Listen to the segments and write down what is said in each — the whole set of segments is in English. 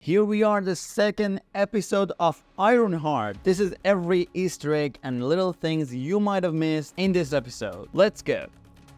Here we are, the second episode of Ironheart. This is every Easter egg and little things you might have missed in this episode. Let's go.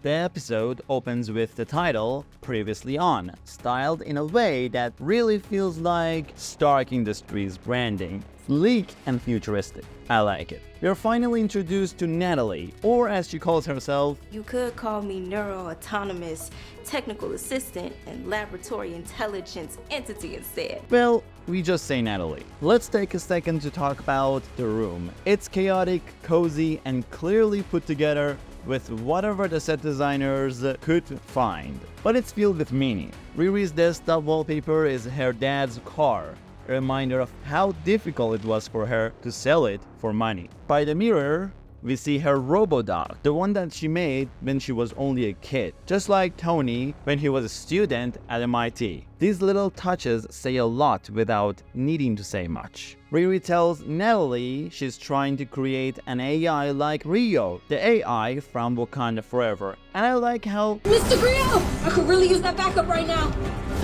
The episode opens with the title, Previously On, styled in a way that really feels like Stark Industries branding. Sleek and futuristic. I like it. We are finally introduced to Natalie, or as she calls herself, you could call me neuro-autonomous technical assistant and laboratory intelligence entity instead. Well, we just say Natalie. Let's take a second to talk about the room. It's chaotic, cozy, and clearly put together with whatever the set designers could find. But it's filled with meaning. Riri's desktop wallpaper is her dad's car, a reminder of how difficult it was for her to sell it for money. By the mirror, we see her robo-dog, the one that she made when she was only a kid, just like Tony when he was a student at MIT. These little touches say a lot without needing to say much. Riri tells Natalie she's trying to create an AI like Rio, the AI from Wakanda Forever. And I like how Mr. Rio! I could really use that backup right now.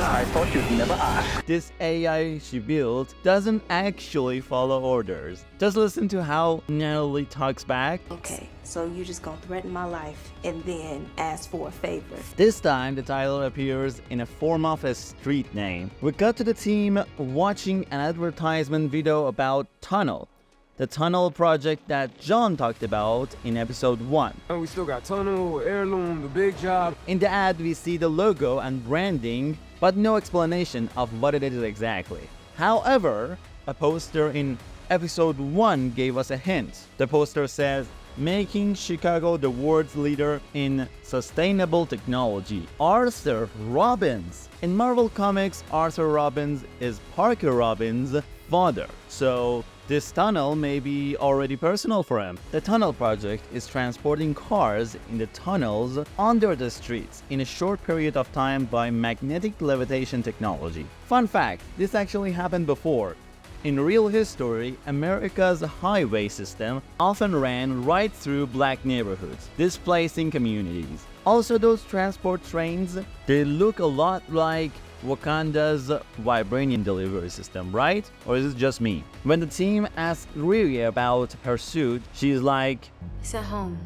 I thought you'd never ask. this AI she built doesn't actually follow orders. Just listen to how Natalie talks back. Okay, so you just gonna threaten my life and then ask for a favor. This time, the title appears in a form of a street name. We cut to the team watching an advertisement video about Tunnel, the tunnel project that John talked about in episode 1. We still got Tunnel, Heirloom, The Big Job. In the ad, we see the logo and branding, but no explanation of what it is exactly. However, a poster in episode 1 gave us a hint. The poster says, "Making Chicago the world's leader in sustainable technology, Arthur Robbins." In Marvel Comics, Arthur Robbins is Parker Robbins' father, so this tunnel may be already personal for him. The tunnel project is transporting cars in the tunnels under the streets in a short period of time by magnetic levitation technology. Fun fact, this actually happened before. In real history, America's highway system often ran right through black neighborhoods, displacing communities. Also, those transport trains, they look a lot like Wakanda's vibranium delivery system, right? Or is it just me? When the team asks Riri about her suit, she's like, It's at home.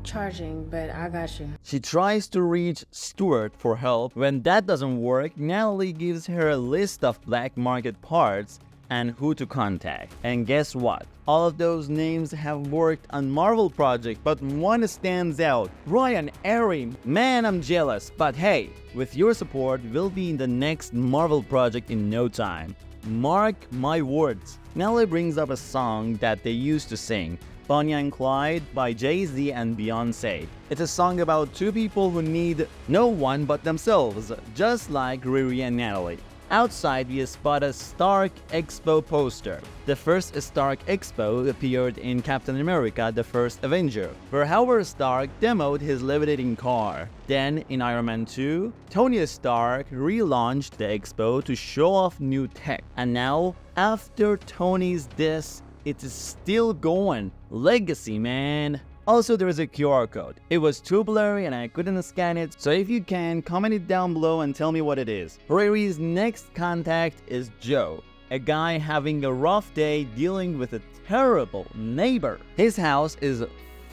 Charging, but I got you. she tries to reach Stuart for help. When that doesn't work, Natalie gives her a list of black market parts and who to contact. And guess what? All of those names have worked on Marvel projects, but one stands out. Ryan Airy. Man, I'm jealous. But hey, with your support, we'll be in the next Marvel project in no time. Mark my words. Natalie brings up a song that they used to sing, Bonnie and Clyde by Jay-Z and Beyonce. It's a song about two people who need no one but themselves, just like Riri and Natalie. Outside, we spot a Stark Expo poster. The first Stark Expo appeared in Captain America: The First Avenger, where Howard Stark demoed his levitating car. Then, in Iron Man 2, Tony Stark relaunched the Expo to show off new tech. And now, after Tony's death, it is still going. Legacy, man. Also, there is a QR code. It was too blurry and I couldn't scan it, so if you can, comment it down below and tell me what it is. Riri's next contact is Joe, a guy having a rough day dealing with a terrible neighbor. His house is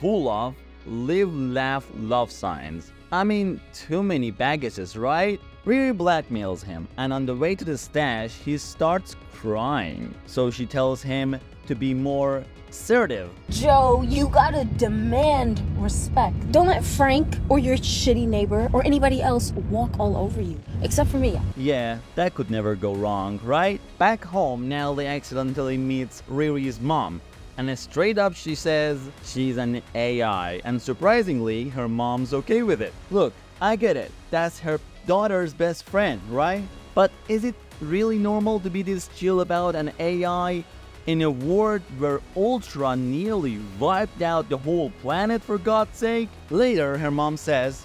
full of live, laugh, love signs. I mean, too many baggages, right? Riri blackmails him, and on the way to the stash, he starts crying. So she tells him to be more assertive. Joe, you gotta demand respect. Don't let Frank or your shitty neighbor or anybody else walk all over you. Except for me. Yeah, that could never go wrong, right? Back home, Natalie accidentally meets Riri's mom. And straight up she says she's an AI. And surprisingly, her mom's okay with it. Look, I get it. That's her daughter's best friend, right? But is it really normal to be this chill about an AI in a world where Ultron nearly wiped out the whole planet, for God's sake? Later, her mom says,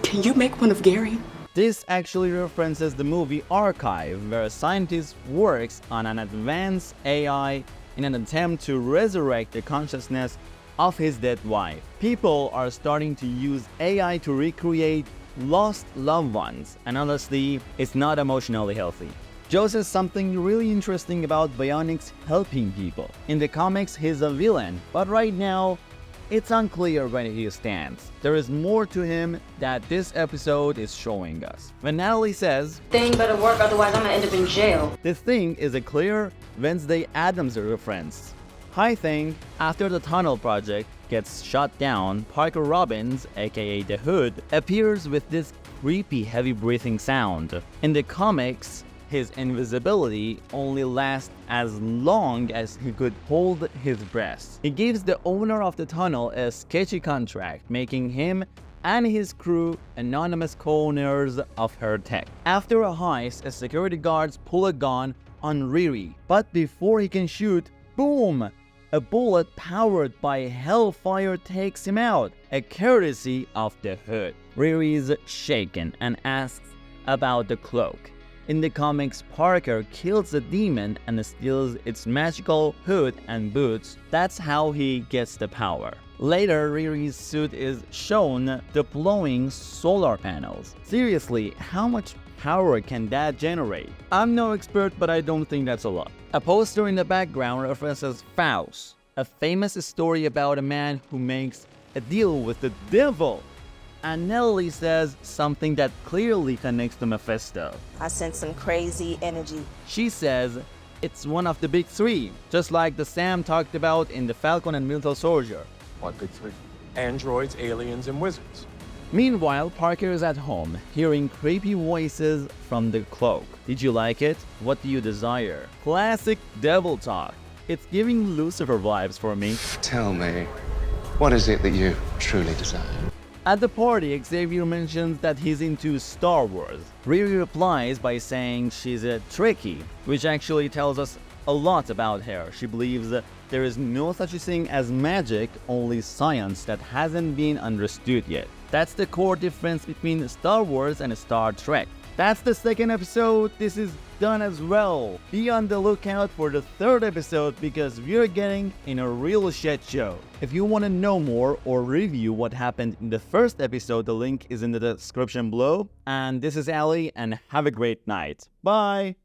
"Can you make one of Gary?" This actually references the movie Archive, where a scientist works on an advanced AI in an attempt to resurrect the consciousness of his dead wife. People are starting to use AI to recreate lost loved ones, and honestly, it's not emotionally healthy. Joe says something really interesting about bionics helping people. In the comics, he's a villain, but right now, it's unclear where he stands. There is more to him that this episode is showing us. When Natalie says, Thing better work, otherwise I'm gonna end up in jail. "The Thing" is a clear Wednesday Addams reference. Hi Thing. After the tunnel project gets shut down, Parker Robbins, aka the Hood, appears with this creepy heavy breathing sound. In the comics, his invisibility only lasts as long as he could hold his breath. He gives the owner of the tunnel a sketchy contract, making him and his crew anonymous co-owners of her tech. After a heist, a security guards pull a gun on Riri, but before he can shoot, boom! A bullet powered by hellfire takes him out, a courtesy of the Hood. Riri is shaken and asks about the cloak. In the comics, Parker kills the demon and steals its magical hood and boots. That's how he gets the power. Later, Riri's suit is shown deploying solar panels. Seriously, how much power can that generate? I'm no expert, but I don't think that's a lot. A poster in the background references Faust, a famous story about a man who makes a deal with the devil. And Natalie says something that clearly connects to Mephisto. I sense some crazy energy. She says it's one of the big three, just like the Sam talked about in The Falcon and Winter Soldier. What big three? Androids, aliens, and wizards. Meanwhile, Parker is at home, hearing creepy voices from the cloak. Did you like it? What do you desire? Classic devil talk. It's giving Lucifer vibes for me. Tell me, what is it that you truly desire? At the party, Xavier mentions that he's into Star Wars. Riri replies by saying she's a Trekkie, which actually tells us a lot about her. She believes that there is no such a thing as magic, only science that hasn't been understood yet. That's the core difference between Star Wars and Star Trek. That's the second episode. This is done as well. Be on the lookout for the third episode because we're getting in a real shit show. If you want to know more or review what happened in the first episode, the link is in the description below. And this is Ali, and have a great night. Bye!